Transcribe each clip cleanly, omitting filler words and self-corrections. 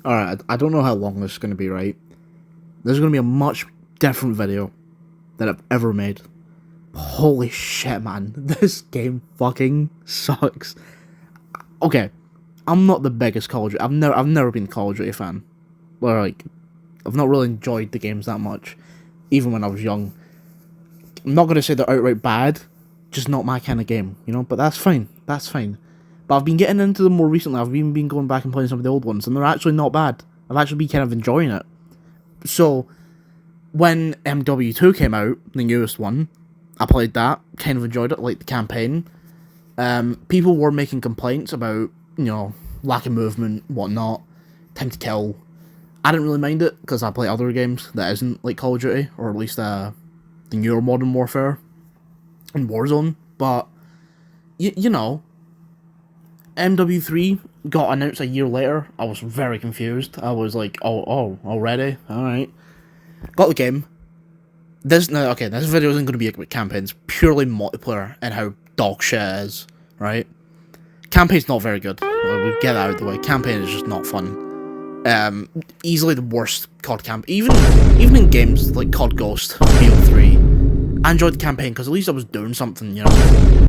Alright, I don't know how long this is going to be, right? This is going to be a much different video than I've ever made. Holy shit, man. This game fucking sucks. Okay, I'm not the biggest Call of Duty. I've never been a Call of Duty fan. Or, like, I've not really enjoyed the games that much, even when I was young. I'm not going to say they're outright bad, just not my kind of game, you know? But that's fine. That's fine. But I've been getting into them more recently. I've even been going back and playing some of the old ones, and they're actually not bad. I've actually been kind of enjoying it. So, when MW3 came out, the newest one, I played that, kind of enjoyed it, liked the campaign. People were making complaints about, you know, lack of movement, whatnot, time to kill. I didn't really mind it, because I play other games that isn't like Call of Duty, or at least the newer Modern Warfare and Warzone, but, you know, MW3 got announced a year later. I was very confused. I was like, oh, already? Alright. Got the game. This video isn't going to be about campaigns, purely multiplayer and how dog shit it is, right? Campaign's not very good. We'll get that out of the way. Campaign is just not fun. Easily the worst COD camp. Even in games like COD Ghost, BO3, I enjoyed the campaign because at least I was doing something, you know?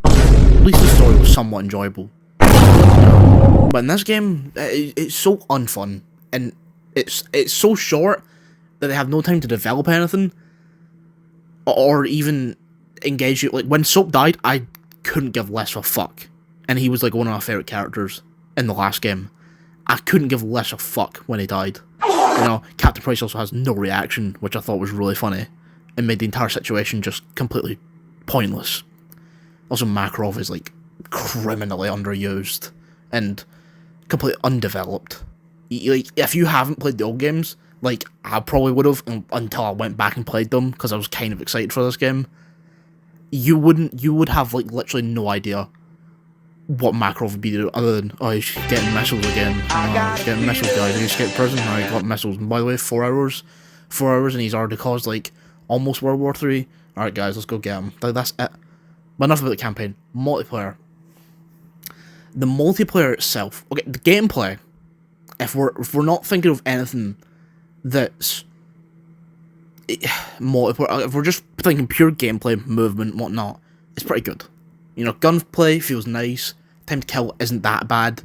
At least the story was somewhat enjoyable. But in this game, it's so unfun, and it's so short that they have no time to develop anything, or even engage you. Like, when Soap died, I couldn't give less of a fuck, and he was like one of my favourite characters in the last game. I couldn't give less of a fuck when he died. You know, Captain Price also has no reaction, which I thought was really funny, and made the entire situation just completely pointless. Also, Makarov is, like, criminally underused and completely undeveloped. Like, if you haven't played the old games, like, I probably would have until I went back and played them, because I was kind of excited for this game. You would have, like, literally no idea what Makarov would be doing, other than, oh, he's getting missiles again. He's getting missiles, guys. He escaped prison. Oh, he got missiles. And by the way, 4 hours, and he's already caused, like, almost World War 3. Alright, guys, let's go get him. That's it. But enough about the campaign. Multiplayer. The multiplayer itself, okay, the gameplay, if we're not thinking of anything that's multiplayer, if we're just thinking pure gameplay, movement, whatnot, it's pretty good. You know, gunplay feels nice, time to kill isn't that bad.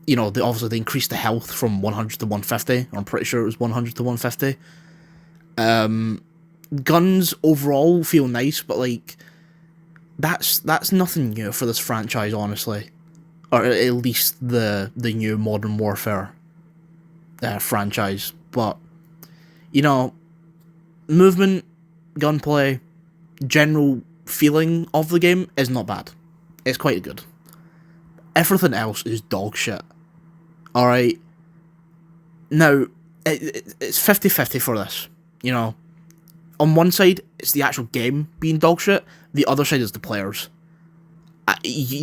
You know, obviously they increased the health from 100 to 150, I'm pretty sure it was 100 to 150. Guns overall feel nice, but like, that's nothing new for this franchise, honestly, or at least the new Modern Warfare franchise. But you know, movement, gunplay, general feeling of the game is not bad. It's quite good. Everything else is dog shit. All right. Now it's 50-50 for this. You know, on one side, it's the actual game being dog shit. The other side is the players.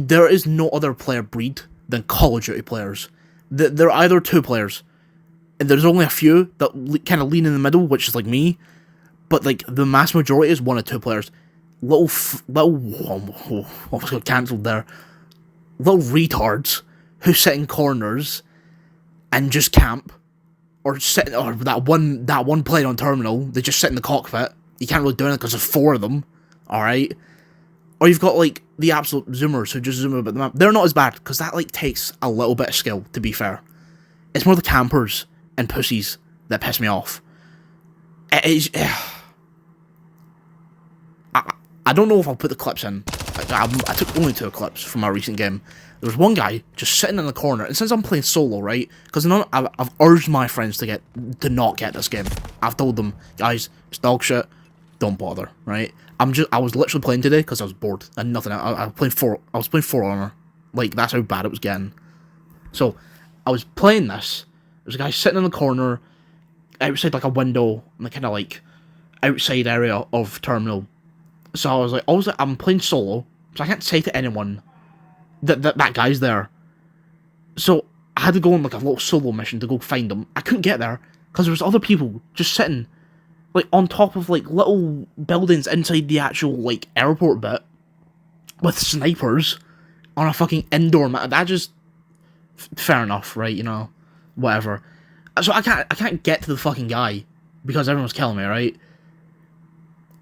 There is no other player breed than Call of Duty players. They're either two players, and there's only a few that kind of lean in the middle, which is like me. But like the mass majority is 1 or 2 players. Almost got cancelled there. Little retards who sit in corners and just camp, or that one plane on terminal. They just sit in the cockpit. You can't really do anything because there's 4 of them. Alright? Or you've got, like, the absolute zoomers who just zoom about the map. They're not as bad, because that, like, takes a little bit of skill, to be fair. It's more the campers and pussies that piss me off. It is... I don't know if I'll put the clips in. I took only 2 clips from my recent game. There was one guy just sitting in the corner, and since I'm playing solo, right, because I've urged my friends to not get this game. I've told them, guys, it's dog shit, don't bother, right? I was literally playing today because I was bored and nothing. I was playing For Honor, like that's how bad it was getting. So I was playing this. There's a guy sitting in the corner, outside like a window, in the kind of like outside area of terminal. So I was like, I'm playing solo, so I can't say to anyone that guy's there. So I had to go on like a little solo mission to go find him. I couldn't get there because there was other people just sitting like on top of like little buildings inside the actual like airport bit with snipers on a fucking indoor map. That just fair enough, right? You know, whatever. So I can't get to the fucking guy because everyone's killing me, right?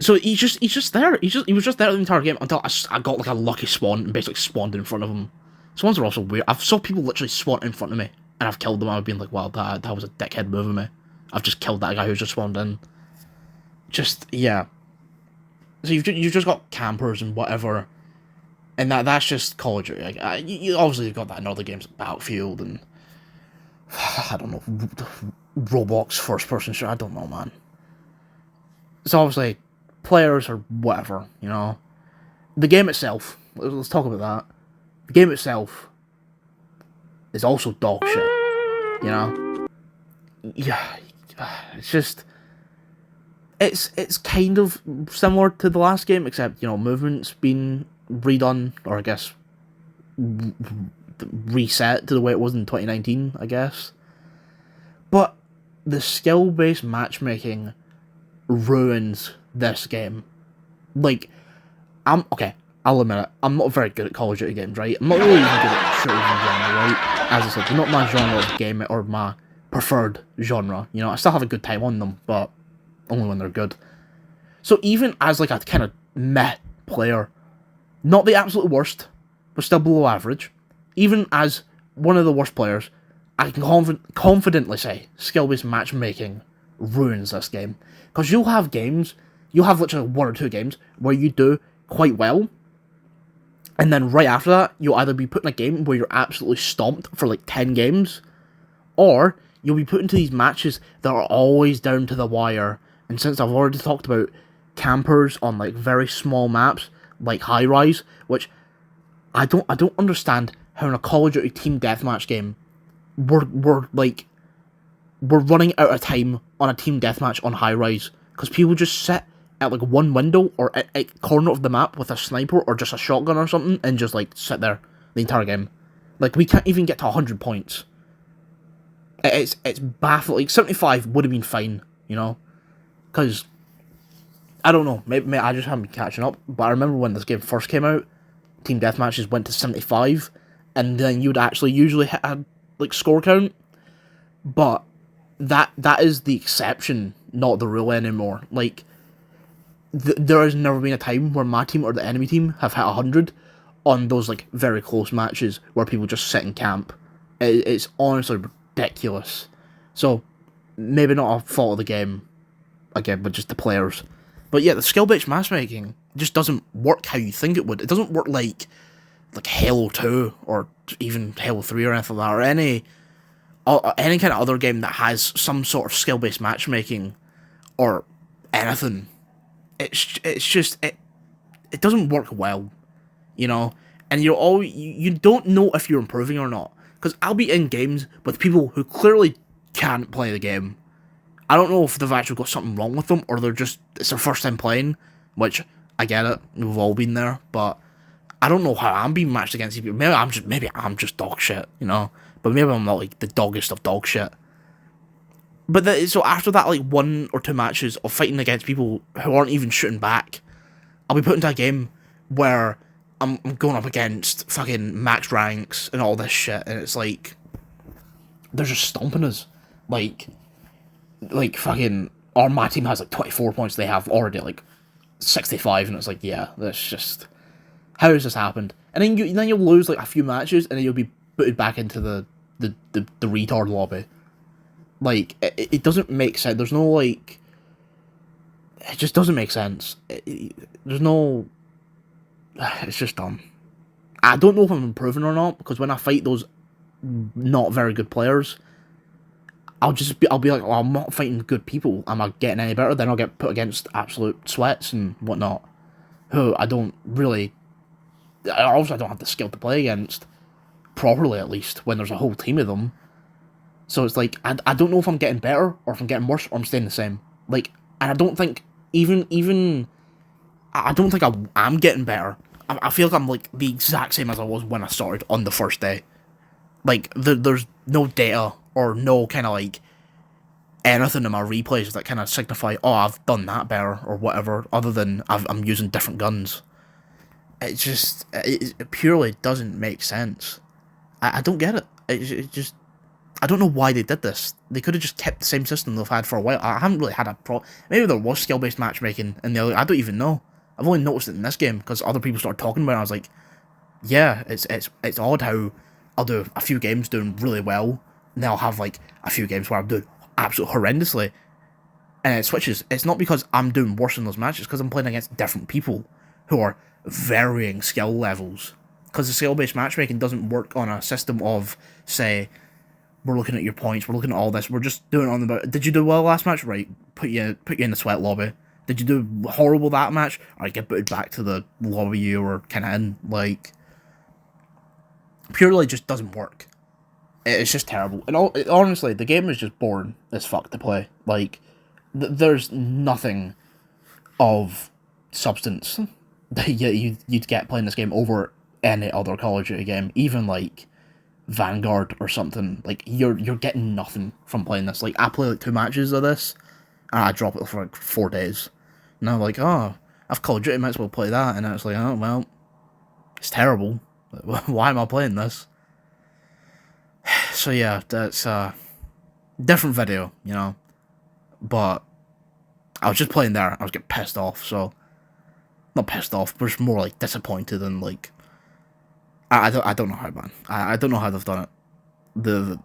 So he's just there. He was just there the entire game until I got like a lucky spawn and basically spawned in front of him. Spawns are also weird. I've saw people literally spawn in front of me and I've killed them. I've been like, wow, that was a dickhead move of me. I've just killed that guy who just spawned in. Just yeah. So you've just got campers and whatever, and that's just Call of Duty. Like, you obviously you've got that in other games like Battlefield and I don't know, Roblox first person shooter. I don't know, man. So obviously players or whatever, you know. The game itself. Let's talk about that. The game itself is also dog shit, you know. Yeah, it's just. It's kind of similar to the last game, except, you know, movement's been redone, or I guess reset to the way it was in 2019, I guess. But the skill-based matchmaking ruins this game. Like, I'll admit it, I'm not very good at Call of Duty games, right? I'm not really even good at shooters in general, right? As I said, they're not my genre of game, or my preferred genre, you know. I still have a good time on them, but only when they're good. So even as like a kind of meh player, not the absolute worst, but still below average, even as one of the worst players, I can confidently say skill-based matchmaking ruins this game. Because you'll have literally one or two games where you do quite well, and then right after that, you'll either be put in a game where you're absolutely stomped for like 10 games, or you'll be put into these matches that are always down to the wire. And since I've already talked about campers on like very small maps, like High Rise, which I don't understand how in a Call of Duty team deathmatch game we're running out of time on a team deathmatch on High Rise because people just sit at like one window or at a corner of the map with a sniper or just a shotgun or something and just like sit there the entire game. Like, we can't even get to 100 points. It's baffling. 75 would have been fine, you know. Because, I don't know, maybe I just haven't been catching up, but I remember when this game first came out, team deathmatches went to 75, and then you'd actually usually hit a, like, score count, but that is the exception, not the rule anymore. Like, there has never been a time where my team or the enemy team have hit 100 on those, like, very close matches where people just sit in camp. It's honestly ridiculous. So, maybe not a fault of the game, again, but just the players. But yeah, the skill-based matchmaking just doesn't work how you think it would. It doesn't work like Halo 2 or even Halo 3 or anything like that, or any kind of other game that has some sort of skill-based matchmaking or anything. It's just it doesn't work well, you know. And you don't know if you're improving or not, because I'll be in games with people who clearly can't play the game. I don't know if they've actually got something wrong with them, or it's their first time playing, which, I get it, we've all been there, but I don't know how I'm being matched against these people. Maybe I'm just dog shit, you know, but maybe I'm not, like, the doggest of dog shit. But so after that, like, 1 or 2 matches of fighting against people who aren't even shooting back, I'll be put into a game where I'm going up against fucking max ranks and all this shit, and it's like, they're just stomping us, like fucking, or my team has like 24 points, they have already like 65, and it's like, yeah, that's just, how has this happened? And then you'll lose like a few matches, and then you'll be booted back into the retard lobby. Like, it doesn't make sense. There's no, like, it just doesn't make sense. There's no, it's just dumb. I don't know if I'm improving or not, because when I fight those not very good players, I'll be like, oh, I'm not fighting good people. Am I getting any better? Then I'll get put against absolute sweats and whatnot, who I don't really, obviously I don't have the skill to play against, properly at least, when there's a whole team of them. So it's like, I don't know if I'm getting better, or if I'm getting worse, or I'm staying the same. Like, and I don't think, I don't think I'm getting better. I feel like I'm like the exact same as I was when I started on the first day. Like, there's no data, or no kind of like anything in my replays that kind of signify, oh, I've done that better or whatever, other than I'm using different guns. It purely doesn't make sense. I don't get it. It just, I don't know why they did this. They could have just kept the same system they've had for a while. I haven't really had a maybe there was skill-based matchmaking in the other. I don't even know. I've only noticed it in this game because other people started talking about it. And I was like, yeah, it's odd how I'll do a few games doing really well, and then I'll have like a few games where I'm doing absolutely horrendously, and it switches. It's not because I'm doing worse in those matches, because I'm playing against different people who are varying skill levels. Because the skill-based matchmaking doesn't work on a system of, say, we're looking at your points, we're looking at all this, we're just doing it on the... Did you do well last match? Right, put you in the sweat lobby. Did you do horrible that match? Alright, get booted back to the lobby you were kind of in. Like, purely just doesn't work. It's just terrible. And honestly, the game is just boring as fuck to play. Like, there's nothing of substance that you'd get playing this game over any other Call of Duty game. Even, like, Vanguard or something. Like, you're getting nothing from playing this. Like, I play, like, 2 matches of this, and I drop it for, like, 4 days. And I'm like, oh, I've Call of Duty, might as well play that. And it's like, oh, well, it's terrible. Why am I playing this? So yeah, that's a different video, you know. But I was just playing there. I was getting pissed off. So not pissed off, but just more like disappointed and like I don't know how, man. I don't know how they've done it.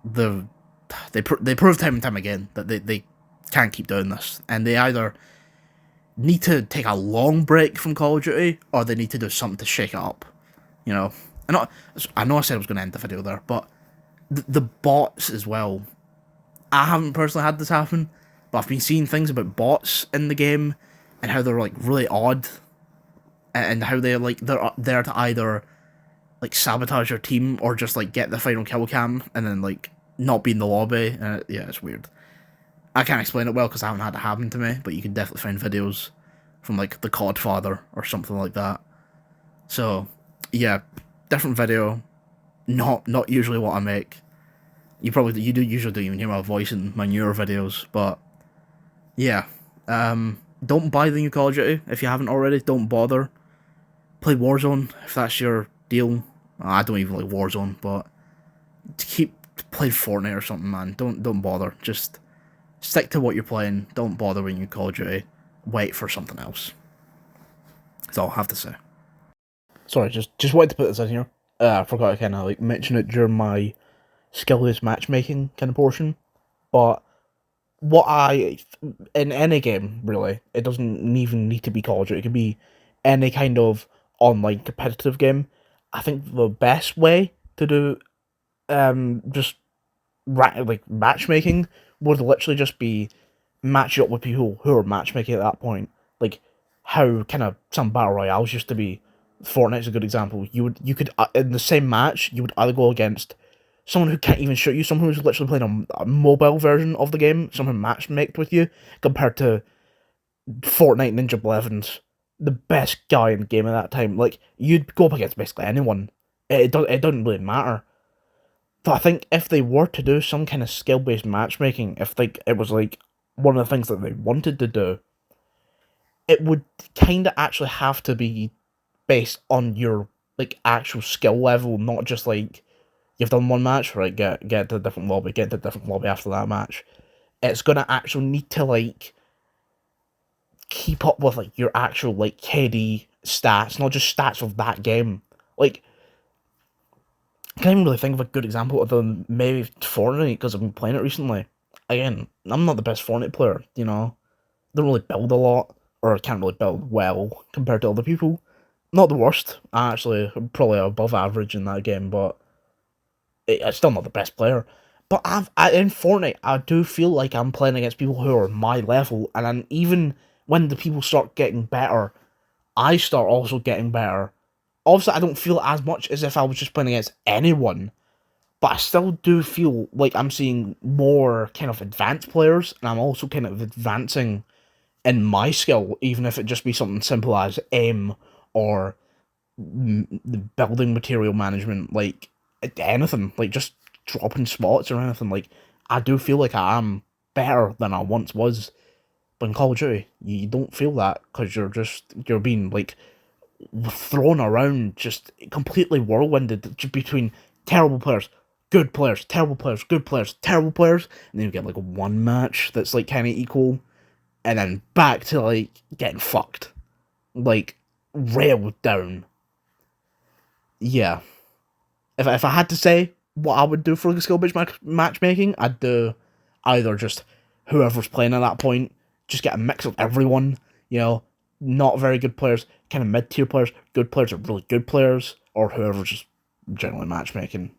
They prove time and time again that they can't keep doing this, and they either need to take a long break from Call of Duty or they need to do something to shake it up, you know. And I know I said I was going to end the video there, but the bots as well. I haven't personally had this happen, but I've been seeing things about bots in the game and how they're like really odd, and how they're there to either like sabotage your team or just like get the final kill cam and then like not be in the lobby. Yeah, it's weird. I can't explain it well because I haven't had it happen to me, but you can definitely find videos from like the Codfather or something like that. So yeah, different video. Not usually what I make. You do usually even hear my voice in my newer videos, but yeah. Don't buy the new Call of Duty if you haven't already. Don't bother. Play Warzone if that's your deal. I don't even like Warzone, but play Fortnite or something, man. Don't bother. Just stick to what you're playing. Don't bother with new Call of Duty. Wait for something else. That's all I have to say. Sorry, just wanted to put this in here. I forgot to kind of like mention it during my skill-based matchmaking kind of portion, but in any game really, it doesn't even need to be Call of Duty. It can be any kind of online competitive game. I think the best way to do just matchmaking would literally just be match you up with people who are matchmaking at that point. Like how kind of some battle royales used to be. Fortnite's a good example. You could in the same match you would either go against someone who can't even shoot you, someone who's literally playing a mobile version of the game, someone who matchmaked with you, compared to Fortnite Ninja Blevins, the best guy in the game at that time. Like, you'd go up against basically anyone. It doesn't really matter. But I think if they were to do some kind of skill-based matchmaking, if like it was like one of the things that they wanted to do, it would kind of actually have to be based on your like actual skill level, not just like you've done one match, right? Get to a different lobby, get to a different lobby after that match. It's gonna actually need to like keep up with like your actual like KD stats, not just stats of that game. Like, I can't even really think of a good example other than maybe Fortnite because I've been playing it recently. Again, I'm not the best Fortnite player, you know. Don't really build a lot, or can't really build well compared to other people. Not the worst. I'm probably above average in that game, but I'm still not the best player. But in Fortnite, I do feel like I'm playing against people who are my level, and even when the people start getting better, I start also getting better. Obviously, I don't feel as much as if I was just playing against anyone, but I still do feel like I'm seeing more kind of advanced players, and I'm also kind of advancing in my skill, even if it just be something simple as aim or the building material management, like anything, like just dropping spots or anything. Like, I do feel like I am better than I once was. But in Call of Duty, you don't feel that because you're being like thrown around, just completely whirlwinded between terrible players, good players, terrible players, good players, terrible players, and then you get like one match that's like kind of equal, and then back to like getting fucked, like railed down. Yeah, if I had to say what I would do for the skill based matchmaking, I'd do either just whoever's playing at that point, just get a mix of everyone, you know, not very good players, kind of mid tier players, good players, or really good players, or whoever's just generally matchmaking.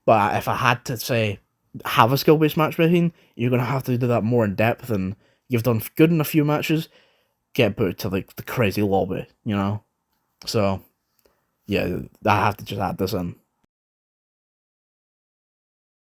But if I had to say have a skill based matchmaking, you're gonna have to do that more in depth, and you've done good in a few matches, get put to like the crazy lobby, you know. So yeah, I have to just add this in.